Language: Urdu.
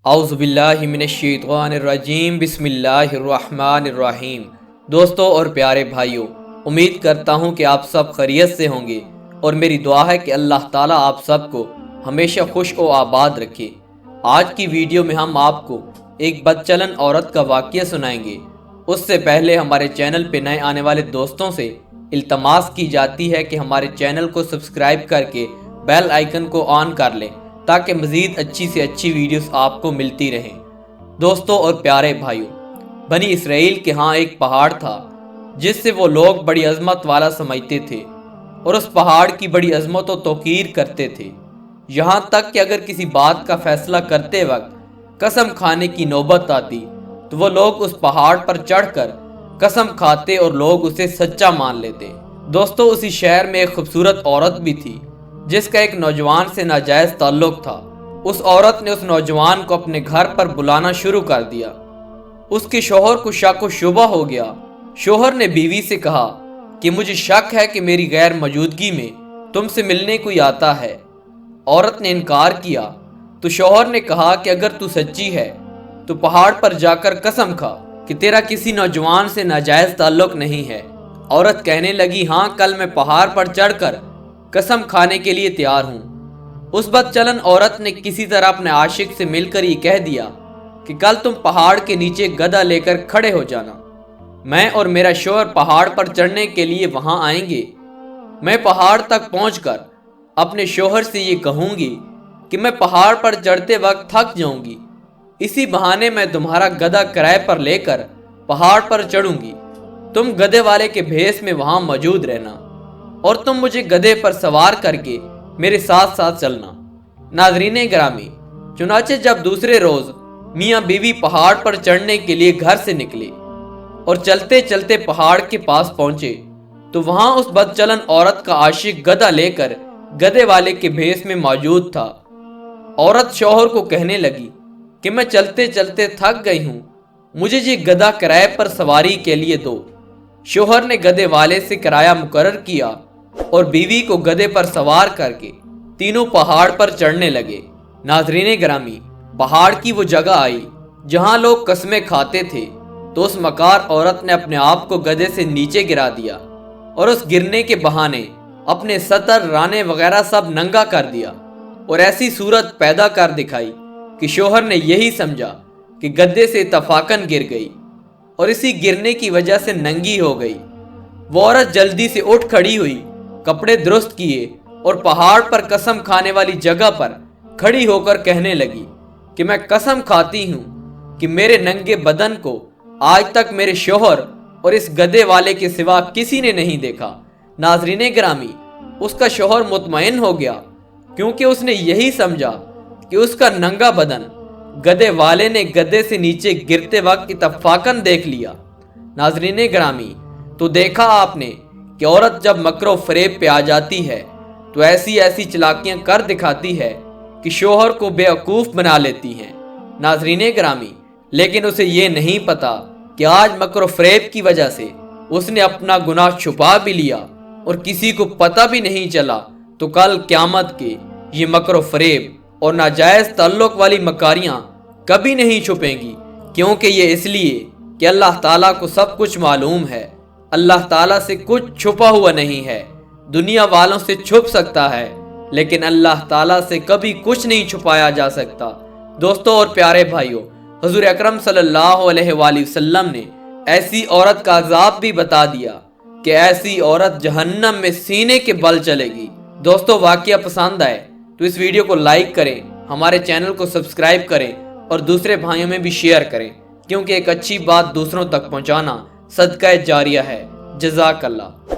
اعوذ باللہ من الشیطان الرجیم، بسم اللہ الرحمن الرحیم۔ دوستوں اور پیارے بھائیوں، امید کرتا ہوں کہ آپ سب خیریت سے ہوں گے اور میری دعا ہے کہ اللہ تعالیٰ آپ سب کو ہمیشہ خوش و آباد رکھے۔ آج کی ویڈیو میں ہم آپ کو ایک بدچلن عورت کا واقعہ سنائیں گے۔ اس سے پہلے ہمارے چینل پہ نئے آنے والے دوستوں سے التماس کی جاتی ہے کہ ہمارے چینل کو سبسکرائب کر کے بیل آئیکن کو آن کر لیں تاکہ مزید اچھی سے اچھی ویڈیوز آپ کو ملتی رہیں۔ دوستوں اور پیارے بھائیوں، بنی اسرائیل کے ہاں ایک پہاڑ تھا جس سے وہ لوگ بڑی عظمت والا سمجھتے تھے اور اس پہاڑ کی بڑی عظمت و توقیر کرتے تھے، یہاں تک کہ اگر کسی بات کا فیصلہ کرتے وقت قسم کھانے کی نوبت آتی تو وہ لوگ اس پہاڑ پر چڑھ کر قسم کھاتے اور لوگ اسے سچا مان لیتے۔ دوستوں، اسی شہر میں ایک خوبصورت عورت بھی تھی جس کا ایک نوجوان سے ناجائز تعلق تھا۔ اس عورت نے اس نوجوان کو اپنے گھر پر بلانا شروع کر دیا۔ اس کے شوہر کو شک و شبہ ہو گیا۔ شوہر نے بیوی سے کہا کہ مجھے شک ہے کہ میری غیر موجودگی میں تم سے ملنے کوئی آتا ہے۔ عورت نے انکار کیا تو شوہر نے کہا کہ اگر تو سچی ہے تو پہاڑ پر جا کر قسم کھا کہ تیرا کسی نوجوان سے ناجائز تعلق نہیں ہے۔ عورت کہنے لگی، ہاں، کل میں پہاڑ پر چڑھ کر قسم کھانے کے لیے تیار ہوں۔ اس بدچلن عورت نے کسی طرح اپنے عاشق سے مل کر یہ کہہ دیا کہ کل تم پہاڑ کے نیچے گدھا لے کر کھڑے ہو جانا، میں اور میرا شوہر پہاڑ پر چڑھنے کے لیے وہاں آئیں گے۔ میں پہاڑ تک پہنچ کر اپنے شوہر سے یہ کہوں گی کہ میں پہاڑ پر چڑھتے وقت تھک جاؤں گی، اسی بہانے میں تمہارا گدھا کرائے پر لے کر پہاڑ پر چڑھوں گی، تم گدھے والے کے بھیس میں وہاں موجود رہنا اور تم مجھے گدھے پر سوار کر کے میرے ساتھ ساتھ چلنا۔ ناظرین گرامی، چنانچہ جب دوسرے روز میاں بیوی پہاڑ پر چڑھنے کے لیے گھر سے نکلے اور چلتے چلتے پہاڑ کے پاس پہنچے تو وہاں اس بدچلن عورت کا عاشق گدھا لے کر گدھے والے کے بھیس میں موجود تھا۔ عورت شوہر کو کہنے لگی کہ میں چلتے چلتے تھک گئی ہوں، مجھے یہ گدھا کرائے پر سواری کے لیے دو۔ شوہر نے گدھے والے سے کرایہ مقرر کیا اور بیوی کو گدھے پر سوار کر کے تینوں پہاڑ پر چڑھنے لگے۔ ناظرین گرامی، پہاڑ کی وہ جگہ آئی جہاں لوگ قسمیں کھاتے تھے تو اس مکار عورت نے اپنے آپ کو گدھے سے نیچے گرا دیا اور اس گرنے کے بہانے اپنے سطر، رانے وغیرہ سب ننگا کر دیا اور ایسی صورت پیدا کر دکھائی کہ شوہر نے یہی سمجھا کہ گدھے سے اتفاقاً گر گئی اور اسی گرنے کی وجہ سے ننگی ہو گئی۔ وہ عورت جلدی سے اٹھ کھڑی ہوئی، کپڑے درست کیے اور پہاڑ پر قسم کھانے والی جگہ پر کھڑی ہو کر کہنے لگی کہ میں قسم کھاتی ہوں کہ میرے ننگے بدن کو آج تک میرے شوہر اور اس گدھے والے کے سوا کسی نے نہیں دیکھا۔ ناظرین گرامی، اس کا شوہر مطمئن ہو گیا کیونکہ اس نے یہی سمجھا کہ اس کا ننگا بدن گدھے والے نے گدھے سے نیچے گرتے وقت اتفاقاً دیکھ لیا۔ ناظرین گرامی، تو دیکھا آپ نے کہ عورت جب مکر و فریب پہ آ جاتی ہے تو ایسی ایسی چلاکیاں کر دکھاتی ہے کہ شوہر کو بے وقوف بنا لیتی ہیں۔ ناظرین گرامی، لیکن اسے یہ نہیں پتا کہ آج مکر و فریب کی وجہ سے اس نے اپنا گناہ چھپا بھی لیا اور کسی کو پتہ بھی نہیں چلا، تو کل قیامت کے یہ مکر و فریب اور ناجائز تعلق والی مکاریاں کبھی نہیں چھپیں گی، کیونکہ یہ اس لیے کہ اللہ تعالیٰ کو سب کچھ معلوم ہے۔ اللہ تعالیٰ سے کچھ چھپا ہوا نہیں ہے۔ دنیا والوں سے چھپ سکتا ہے لیکن اللہ تعالیٰ سے کبھی کچھ نہیں چھپایا جا سکتا۔ دوستوں اور پیارے بھائیوں، حضور اکرم صلی اللہ علیہ وآلہ وسلم نے ایسی عورت کا عذاب بھی بتا دیا کہ ایسی عورت جہنم میں سینے کے بل چلے گی۔ دوستوں، واقعہ پسند آئے تو اس ویڈیو کو لائک کریں، ہمارے چینل کو سبسکرائب کریں اور دوسرے بھائیوں میں بھی شیئر کریں، کیونکہ ایک اچھی بات دوسروں تک پہنچانا صدقہ جاریہ ہے۔ جزاک اللہ۔